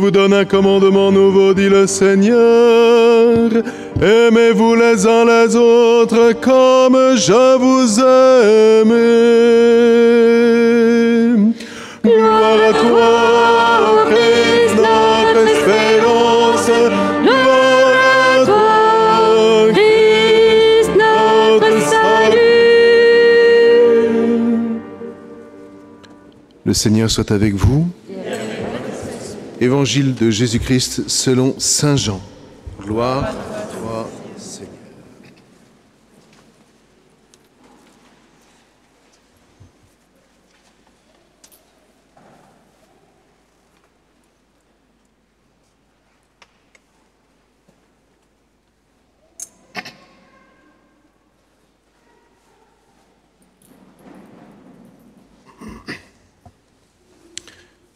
vous donne un commandement nouveau, dit le Seigneur. Aimez-vous les uns les autres comme je vous aime. Gloire à toi, Christ, notre espérance. Gloire à toi, Christ, notre salut. Le Seigneur soit avec vous. Évangile de Jésus-Christ selon saint Jean. Gloire à toi, Seigneur.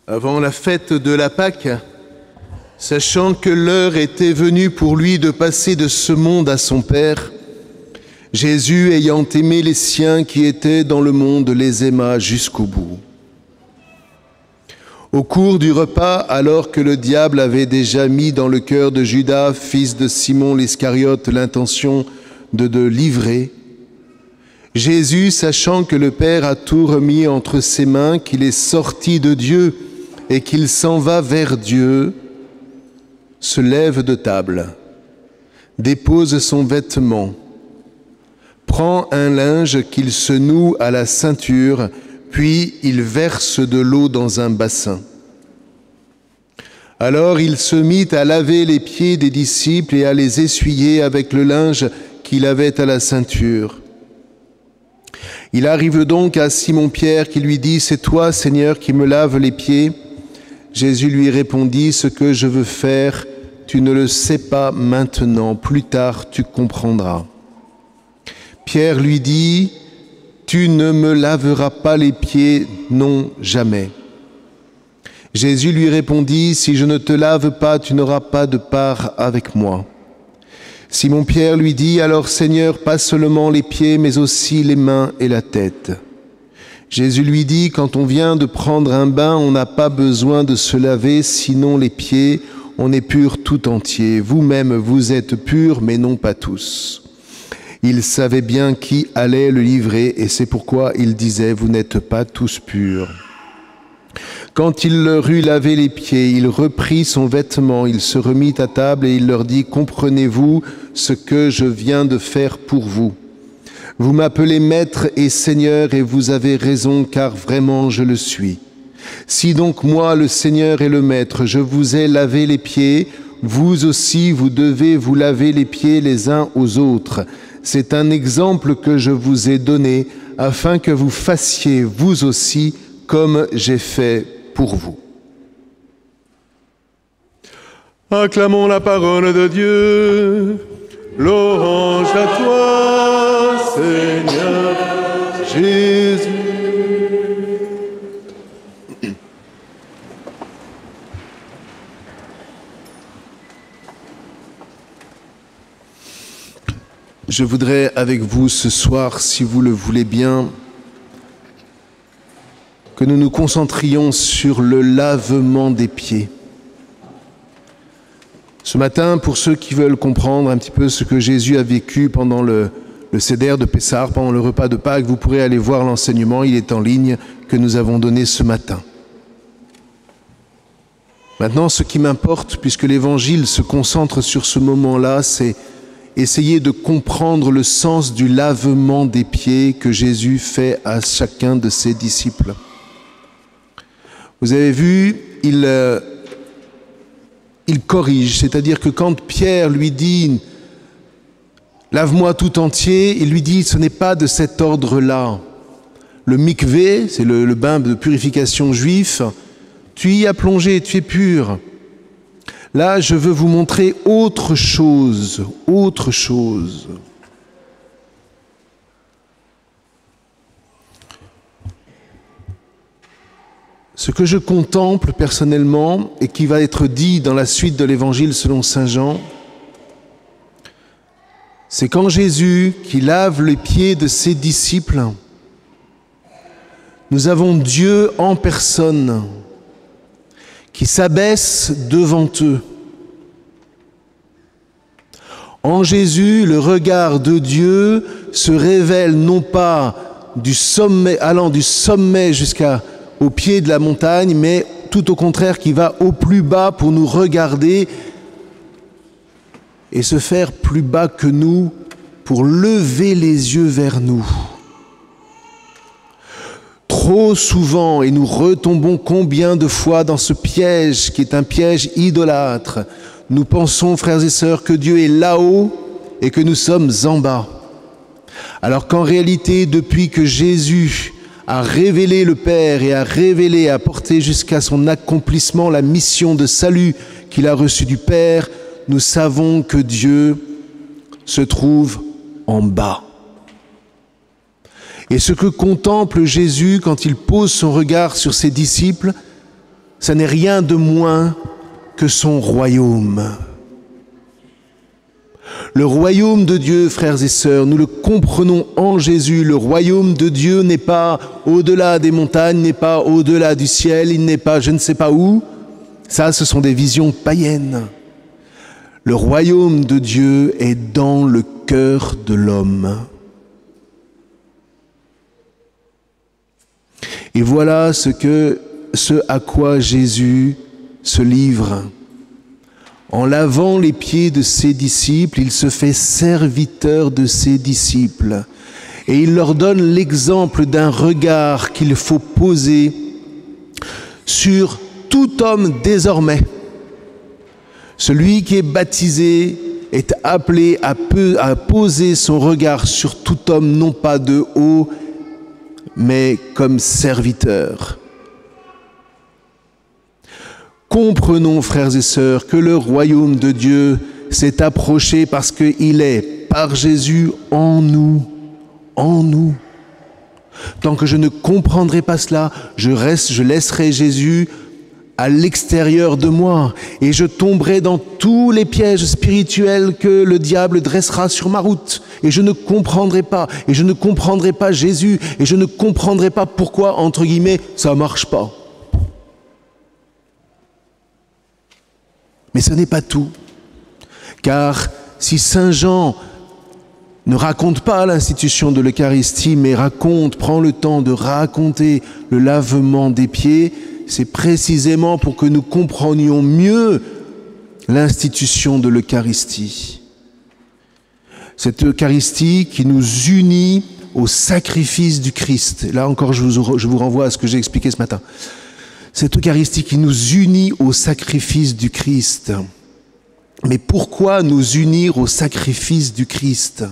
Avant la fête de la Pâque, sachant que l'heure était venue pour lui de passer de ce monde à son Père, Jésus, ayant aimé les siens qui étaient dans le monde, les aima jusqu'au bout. Au cours du repas, alors que le diable avait déjà mis dans le cœur de Judas, fils de Simon l'Iscariote, l'intention de le livrer, Jésus, sachant que le Père a tout remis entre ses mains, qu'il est sorti de Dieu et qu'il s'en va vers Dieu, se lève de table, dépose son vêtement, prend un linge qu'il se noue à la ceinture, puis il verse de l'eau dans un bassin. Alors il se mit à laver les pieds des disciples et à les essuyer avec le linge qu'il avait à la ceinture. Il arrive donc à Simon-Pierre qui lui dit « C'est toi, Seigneur, qui me laves les pieds ?» Jésus lui répondit « Ce que je veux faire, tu ne le sais pas maintenant, plus tard tu comprendras. » Pierre lui dit « Tu ne me laveras pas les pieds, non, jamais. » Jésus lui répondit « Si je ne te lave pas, tu n'auras pas de part avec moi. » Simon-Pierre lui dit « Alors Seigneur, pas seulement les pieds, mais aussi les mains et la tête. » Jésus lui dit « Quand on vient de prendre un bain, on n'a pas besoin de se laver, sinon les pieds, on est pur tout entier. Vous-même, vous êtes purs, mais non pas tous. » Il savait bien qui allait le livrer, et c'est pourquoi il disait « Vous n'êtes pas tous purs. » Quand il leur eut lavé les pieds, il reprit son vêtement, il se remit à table et il leur dit « Comprenez-vous ce que je viens de faire pour vous ? Vous m'appelez Maître et Seigneur et vous avez raison car vraiment je le suis. Si donc moi, le Seigneur et le Maître, je vous ai lavé les pieds, vous aussi vous devez vous laver les pieds les uns aux autres. C'est un exemple que je vous ai donné afin que vous fassiez vous aussi comme j'ai fait pour vous. » Acclamons la parole de Dieu. Louange à toi, Seigneur Jésus. Je voudrais avec vous ce soir, si vous le voulez bien, que nous nous concentrions sur le lavement des pieds. Ce matin, pour ceux qui veulent comprendre un petit peu ce que Jésus a vécu pendant le Seder de Pessah, pendant le repas de Pâques, vous pourrez aller voir l'enseignement, il est en ligne, que nous avons donné ce matin. Maintenant, ce qui m'importe, puisque l'Évangile se concentre sur ce moment-là, c'est essayer de comprendre le sens du lavement des pieds que Jésus fait à chacun de ses disciples. Vous avez vu, il corrige, c'est-à-dire que quand Pierre lui dit « Lave-moi tout entier », il lui dit « Ce n'est pas de cet ordre-là. Le mikvé, c'est le bain de purification juif, tu y as plongé, tu es pur. Là, je veux vous montrer autre chose, autre chose. » Ce que je contemple personnellement et qui va être dit dans la suite de l'Évangile selon saint Jean, c'est quand Jésus, qui lave les pieds de ses disciples, nous avons Dieu en personne, qui s'abaisse devant eux. En Jésus, le regard de Dieu se révèle non pas du sommet, allant du sommet jusqu'au pied de la montagne, mais tout au contraire qui va au plus bas pour nous regarder et se faire plus bas que nous pour lever les yeux vers nous. Trop souvent, et nous retombons combien de fois dans ce piège qui est un piège idolâtre, nous pensons, frères et sœurs, que Dieu est là-haut et que nous sommes en bas. Alors qu'en réalité, depuis que Jésus a révélé le Père et a porté jusqu'à son accomplissement la mission de salut qu'il a reçue du Père, nous savons que Dieu se trouve en bas. Et ce que contemple Jésus quand il pose son regard sur ses disciples, ça n'est rien de moins que son royaume. Le royaume de Dieu, frères et sœurs, nous le comprenons en Jésus. Le royaume de Dieu n'est pas au-delà des montagnes, n'est pas au-delà du ciel, il n'est pas je ne sais pas où. Ça, ce sont des visions païennes. Le royaume de Dieu est dans le cœur de l'homme. Et voilà ce à quoi Jésus se livre. En lavant les pieds de ses disciples, il se fait serviteur de ses disciples. Et il leur donne l'exemple d'un regard qu'il faut poser sur tout homme désormais. Celui qui est baptisé est appelé à poser son regard sur tout homme, non pas de haut, mais comme serviteur. Comprenons, frères et sœurs, que le royaume de Dieu s'est approché parce qu'il est, par Jésus, en nous. En nous. Tant que je ne comprendrai pas cela, je laisserai Jésus à l'extérieur de moi et je tomberai dans tous les pièges spirituels que le diable dressera sur ma route. Et je ne comprendrai pas, et je ne comprendrai pas Jésus, et je ne comprendrai pas pourquoi, entre guillemets, ça ne marche pas. Mais ce n'est pas tout, car si Saint Jean ne raconte pas l'institution de l'Eucharistie, mais prend le temps de raconter le lavement des pieds, c'est précisément pour que nous comprenions mieux l'institution de l'Eucharistie. Cette Eucharistie qui nous unit au sacrifice du Christ. Là encore, je vous renvoie à ce que j'ai expliqué ce matin. Cette Eucharistie qui nous unit au sacrifice du Christ. Mais pourquoi nous unir au sacrifice du Christ?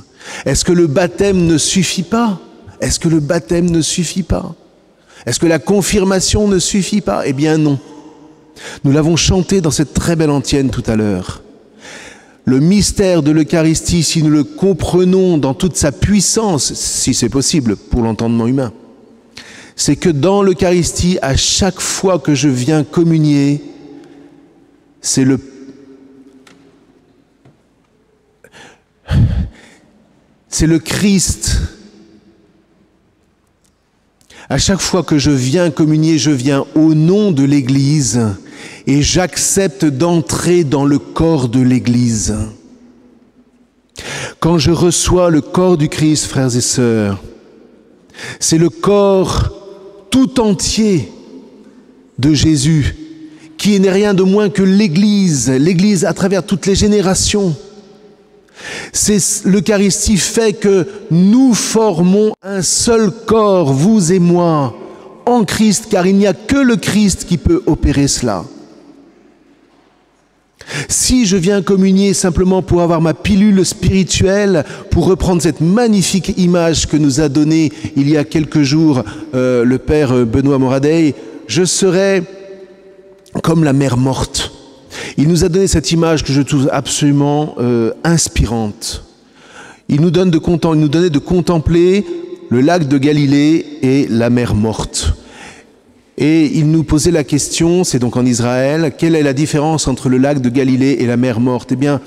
Est-ce que le baptême ne suffit pas? Est-ce que le baptême ne suffit pas? Est-ce que la confirmation ne suffit pas? Eh bien non. Nous l'avons chanté dans cette très belle antienne tout à l'heure. Le mystère de l'Eucharistie, si nous le comprenons dans toute sa puissance, si c'est possible pour l'entendement humain, c'est que dans l'Eucharistie, à chaque fois que je viens communier, c'est le Christ. À chaque fois que je viens communier, je viens au nom de l'Église et j'accepte d'entrer dans le corps de l'Église. Quand je reçois le corps du Christ, frères et sœurs, c'est le corps tout entier de Jésus, qui n'est rien de moins que l'Église, l'Église à travers toutes les générations. L'Eucharistie fait que nous formons un seul corps, vous et moi, en Christ, car il n'y a que le Christ qui peut opérer cela. Si je viens communier simplement pour avoir ma pilule spirituelle, pour reprendre cette magnifique image que nous a donnée il y a quelques jours le Père Benoît Moradey, je serai comme la mer morte. Il nous a donné cette image que je trouve absolument inspirante. Il nous donnait de contempler le lac de Galilée et la mer morte. Et il nous posait la question, c'est donc en Israël, quelle est la différence entre le lac de Galilée et la mer morte? Eh bien,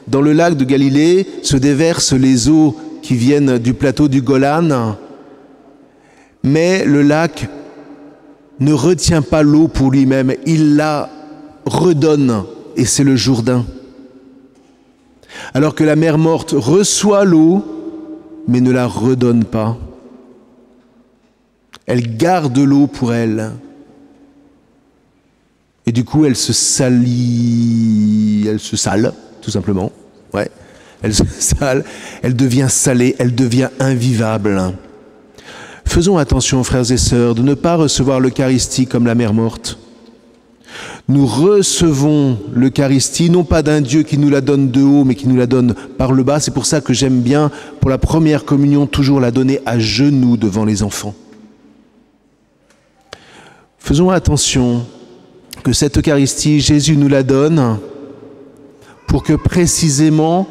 dans le lac de Galilée se déversent les eaux qui viennent du plateau du Golan, mais le lac ne retient pas l'eau pour lui-même, il la redonne, et c'est le Jourdain. Alors que la mer morte reçoit l'eau, mais ne la redonne pas. Elle garde l'eau pour elle. Et du coup, elle se salit, elle se sale, tout simplement. Ouais, elle se sale, elle devient salée, elle devient invivable. Faisons attention, frères et sœurs, de ne pas recevoir l'Eucharistie comme la mer morte. Nous recevons l'Eucharistie, non pas d'un Dieu qui nous la donne de haut, mais qui nous la donne par le bas. C'est pour ça que j'aime bien, pour la première communion, toujours la donner à genoux devant les enfants. Faisons attention que cette Eucharistie, Jésus nous la donne pour que précisément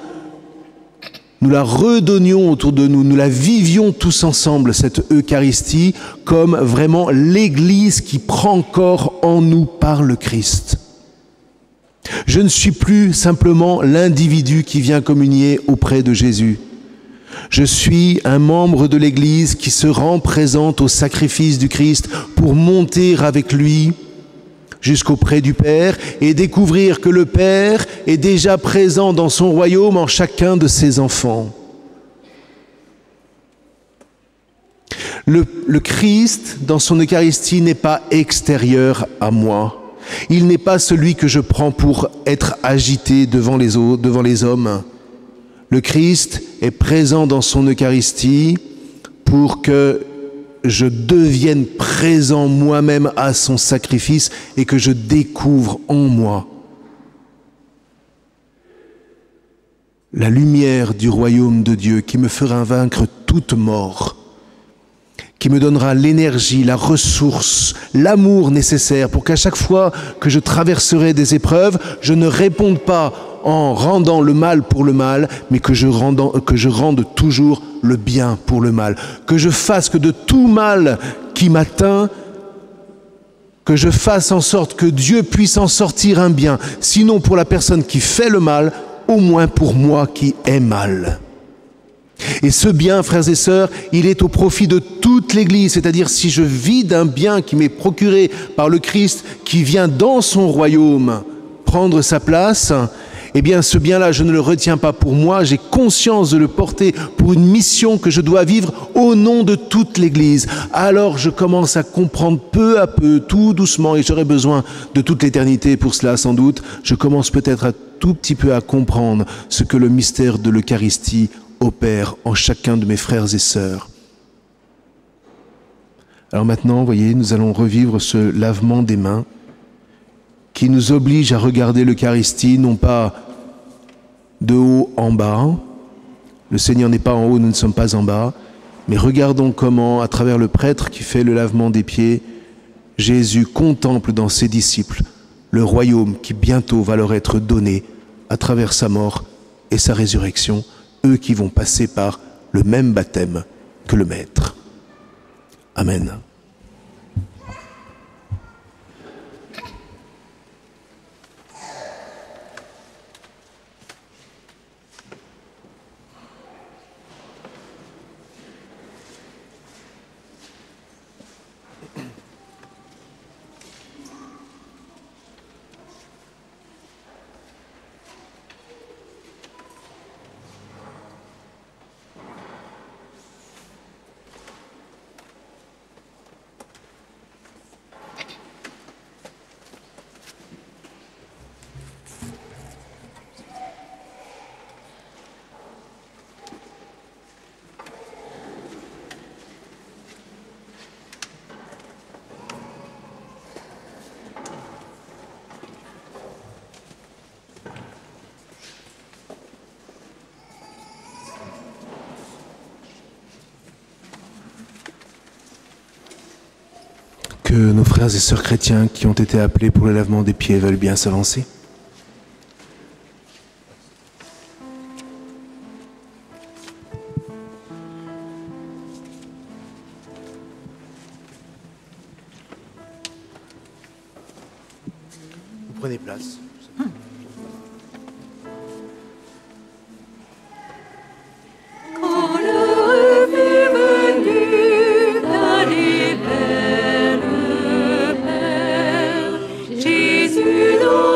nous la redonnions autour de nous, nous la vivions tous ensemble, cette Eucharistie, comme vraiment l'Église qui prend corps en nous par le Christ. Je ne suis plus simplement l'individu qui vient communier auprès de Jésus. Je suis un membre de l'Église qui se rend présente au sacrifice du Christ pour monter avec lui jusqu'auprès du Père et découvrir que le Père est déjà présent dans son royaume en chacun de ses enfants. Le Christ, dans son Eucharistie, n'est pas extérieur à moi. Il n'est pas celui que je prends pour être agité devant les autres, devant les hommes. Le Christ est présent dans son Eucharistie pour que je devienne présent moi-même à son sacrifice et que je découvre en moi la lumière du royaume de Dieu qui me fera vaincre toute mort, qui me donnera l'énergie, la ressource, l'amour nécessaire pour qu'à chaque fois que je traverserai des épreuves, je ne réponde pas en rendant le mal pour le mal, mais que je rende toujours le bien pour le mal. Que je fasse que de tout mal qui m'atteint, que je fasse en sorte que Dieu puisse en sortir un bien, sinon pour la personne qui fait le mal, au moins pour moi qui ai mal. Et ce bien, frères et sœurs, il est au profit de toute l'Église, c'est-à-dire si je vis d'un bien qui m'est procuré par le Christ, qui vient dans son royaume prendre sa place, eh bien ce bien-là, je ne le retiens pas pour moi, j'ai conscience de le porter pour une mission que je dois vivre au nom de toute l'Église. Alors je commence à comprendre peu à peu, tout doucement, et j'aurai besoin de toute l'éternité pour cela sans doute, je commence peut-être tout petit peu à comprendre ce que le mystère de l'Eucharistie opère en chacun de mes frères et sœurs. Alors maintenant, vous voyez, nous allons revivre ce lavement des mains qui nous oblige à regarder l'Eucharistie, non pas de haut en bas. Le Seigneur n'est pas en haut, nous ne sommes pas en bas. Mais regardons comment, à travers le prêtre qui fait le lavement des pieds, Jésus contemple dans ses disciples le royaume qui bientôt va leur être donné à travers sa mort et sa résurrection, eux qui vont passer par le même baptême que le Maître. Amen. Que nos frères et sœurs chrétiens qui ont été appelés pour le lavement des pieds veulent bien s'avancer. Vous prenez place. Quand l'heure fut venue d'aller vers le Père, Jésus dans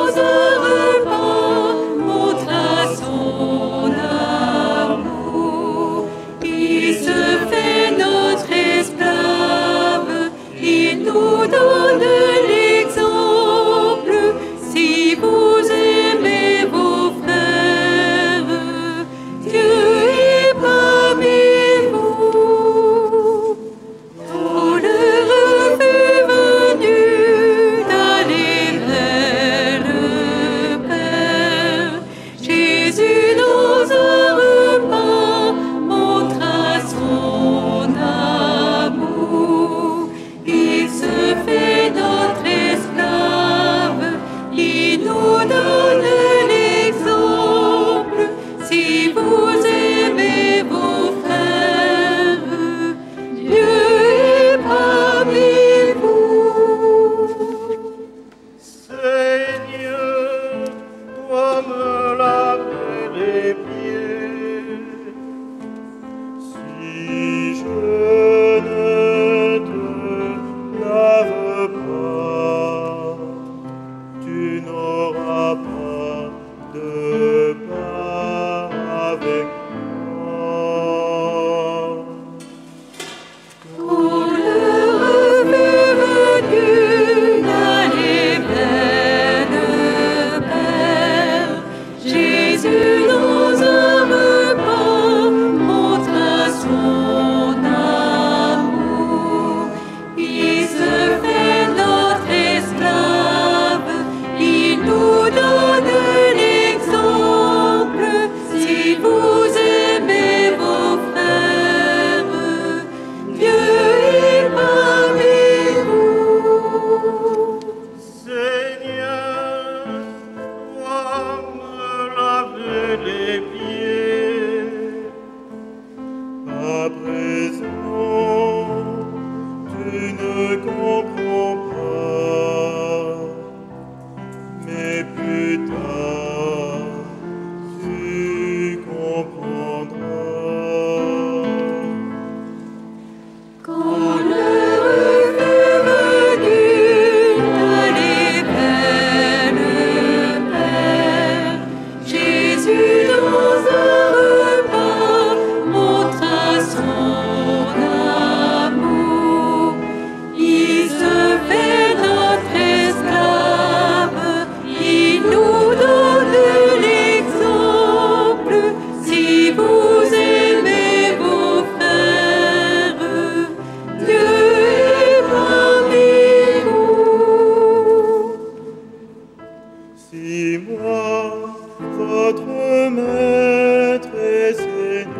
votre Maître et Seigneur.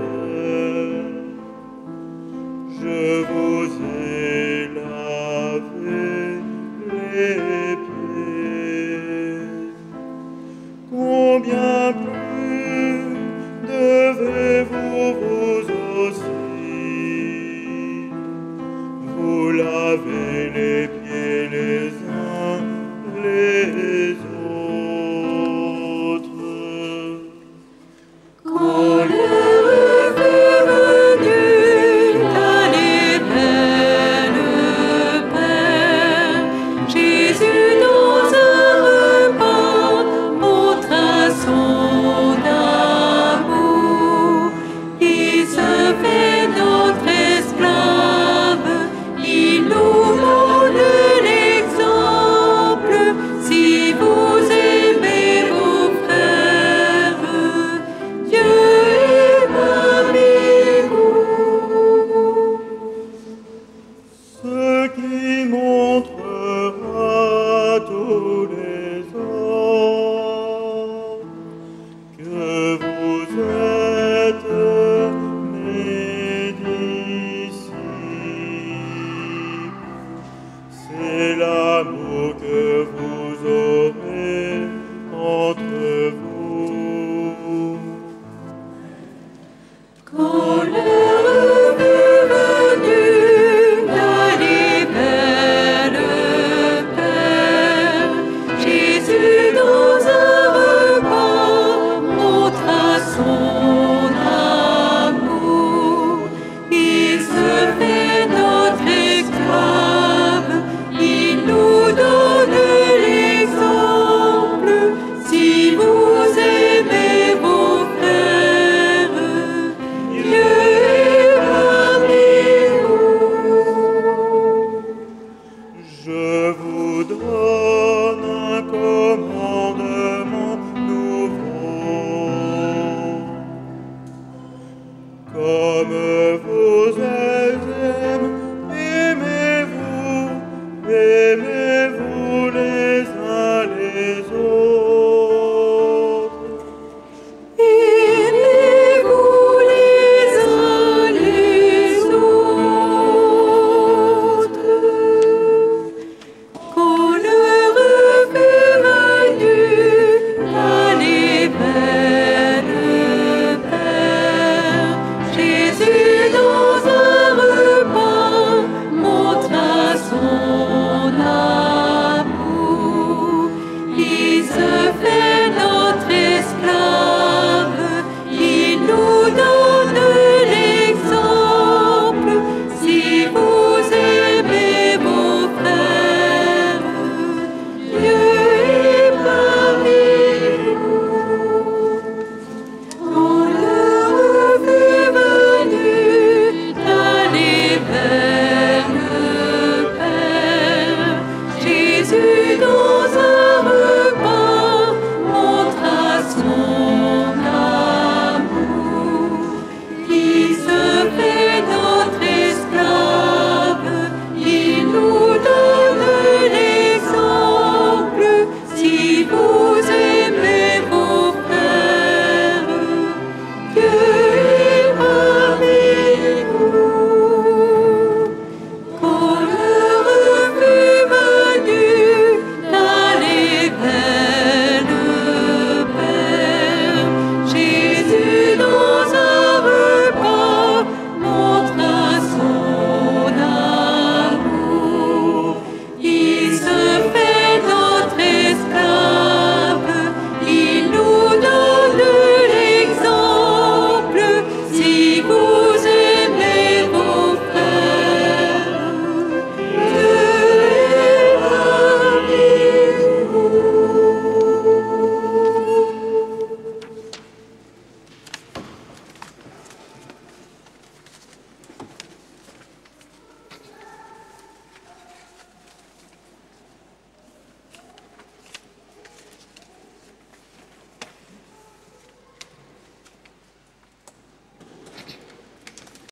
Je vous ai lavé les pieds. Combien plus devez